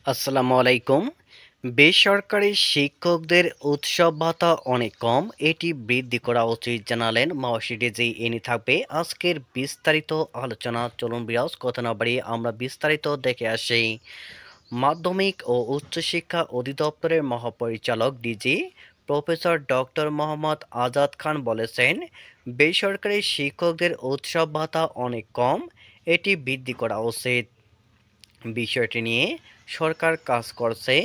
আসসালামু আলাইকুম। বেসরকারি শিক্ষকদের উৎসব ভাতা অনেক কম, এটি বৃদ্ধি করা উচিত জানালেন মাওশি ডেজি। এনি থাকবে আজকের বিস্তারিত আলোচনা। চলুন বিরাজ কথা না বাড়িয়ে আমরা বিস্তারিত দেখে আসি। মাধ্যমিক ও উচ্চশিক্ষা অধিদপ্তরের মহাপরিচালক DG professor doctor Mohammad Azad Khan বলেছেন, বেসরকারি শিক্ষকদের উৎসব ভাতা অনেক কম, এটি বৃদ্ধি করা উচিত। বিষয়টি নিয়ে সরকার কাজ করছে।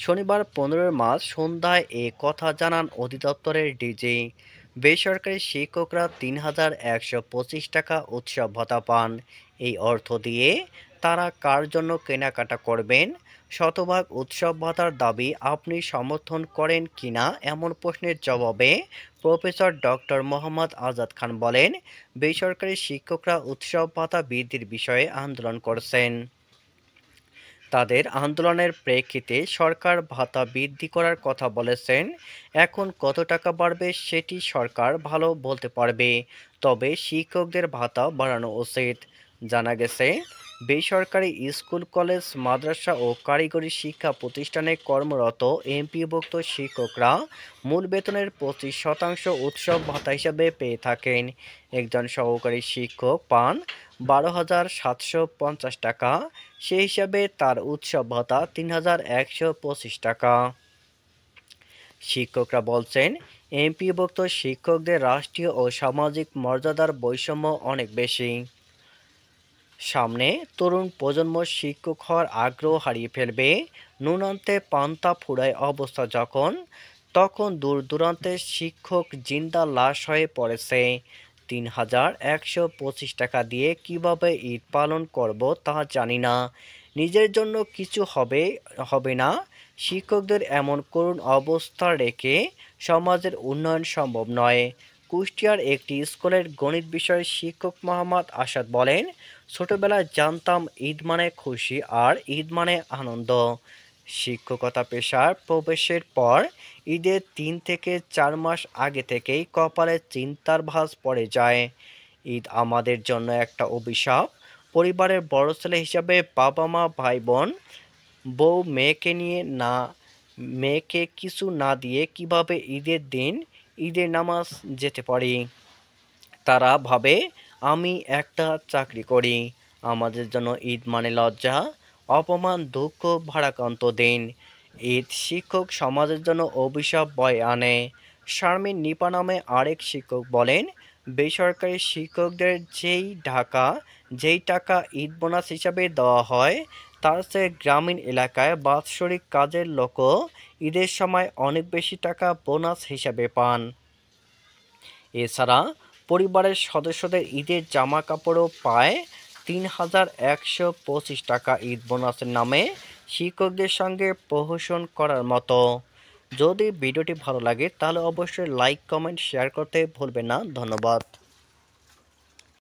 শনিবার 15 মার্চ সন্ধ্যায় এ কথা জানান অধিদপ্তরের ডিজি। বেসরকারি শিক্ষকরা ৩,১২৫ টাকা উৎসব ভাতা পান। এই অর্থ দিয়ে তারা কার জন্য কেনাকাটা করবেন? শতভাগ উৎসব ভাতার দাবি আপনি সমর্থন করেন কিনা এমন প্রশ্নের জবাবে প্রফেসর ডক্টর মোহাম্মদ আজাদ খান বলেন, বেসরকারি শিক্ষকরা উৎসব ভাতা বৃদ্ধির বিষয়ে আন্দোলন করছেন। তাদের আন্দোলনের প্রেক্ষিতে সরকার ভাতা বৃদ্ধি করার কথা বলেছেন। এখন কত টাকা বাড়বে সেটি সরকার ভালো বলতে পারবে, তবে শিক্ষকদের ভাতা বাড়ানো উচিত। জানা গেছে, বেসরকারি স্কুল, কলেজ, মাদ্রাসা ও কারিগরি শিক্ষা প্রতিষ্ঠানে কর্মরত এমপিওভুক্ত শিক্ষকরা মূল বেতনের 25% উৎসব ভাতা হিসাবে পেয়ে থাকেন। একজন সহকারী শিক্ষক পান 12,750 টাকা। সেই হিসাবে তার উৎসব ভাতা 3,125 টাকা। শিক্ষকরা বলছেন, এমপিওভুক্ত শিক্ষকদের রাষ্ট্রীয় ও সামাজিক মর্যাদার বৈষম্য অনেক বেশি। সামনে তরুণ প্রজন্ম শিক্ষক হওয়ার আগ্রহ হারিয়ে ফেলবে। নুন আনতে পান্তা ফুরায় অবস্থা যখন, তখন দূর দূরান্তের শিক্ষক জিন্দা লাশ হয়ে পড়েছে। 3,125 টাকা দিয়ে কিভাবে ঈদ পালন করব তা জানি না। নিজের জন্য কিছু হবে না। শিক্ষকদের এমন করুণ অবস্থা রেখে সমাজের উন্নয়ন সম্ভব নয়। কুষ্টিয়ার একটি স্কুলের গণিত বিষয়ের শিক্ষক মোহাম্মদ আসাদ বলেন, ছোটবেলায় জানতাম ঈদ মানে খুশি আর ঈদ মানে আনন্দ। শিক্ষকতা পেশার প্রবেশের পর ঈদের 3 থেকে 4 মাস আগে থেকেই কপালে চিন্তার ভাঁজ পড়ে যায়। ঈদ আমাদের জন্য একটা অভিশাপ। পরিবারের বড় ছেলে হিসাবে বাবা মা, ভাই বোন, বউ, মেয়েকে কিছু না দিয়ে কিভাবে ঈদের দিন ঈদের নামাজ যেতে পারি? তারা ভাবে আমি একটা চাকরি করি। আমাদের জন্য ঈদ মানে লজ্জা, অপমান, দুঃখ, ভারাক্রান্ত দিন। ঈদ শিক্ষক সমাজের জন্য অভিশাপ বয়ে আনে। শারমিন নিপা নামে আরেক শিক্ষক বলেন, বেসরকারি শিক্ষকদের যেই টাকা ঈদ বোনাস হিসাবে দেওয়া হয়, তার চেয়ে গ্রামীণ এলাকায় বাৎসরিক কাজের লোকও ঈদের সময় অনেক বেশি টাকা বোনাস হিসাবে পান। এছাড়া পরিবারের সদস্যদের ঈদের জামা কাপড়ও পায়। 3,125 টাকা ঈদ বোনাসের নামে শিক্ষকদের সঙ্গে প্রহসন করার মতো। যদি ভিডিওটি ভালো লাগে তাহলে অবশ্যই লাইক, কমেন্ট, শেয়ার করতে ভুলবেন না। ধন্যবাদ।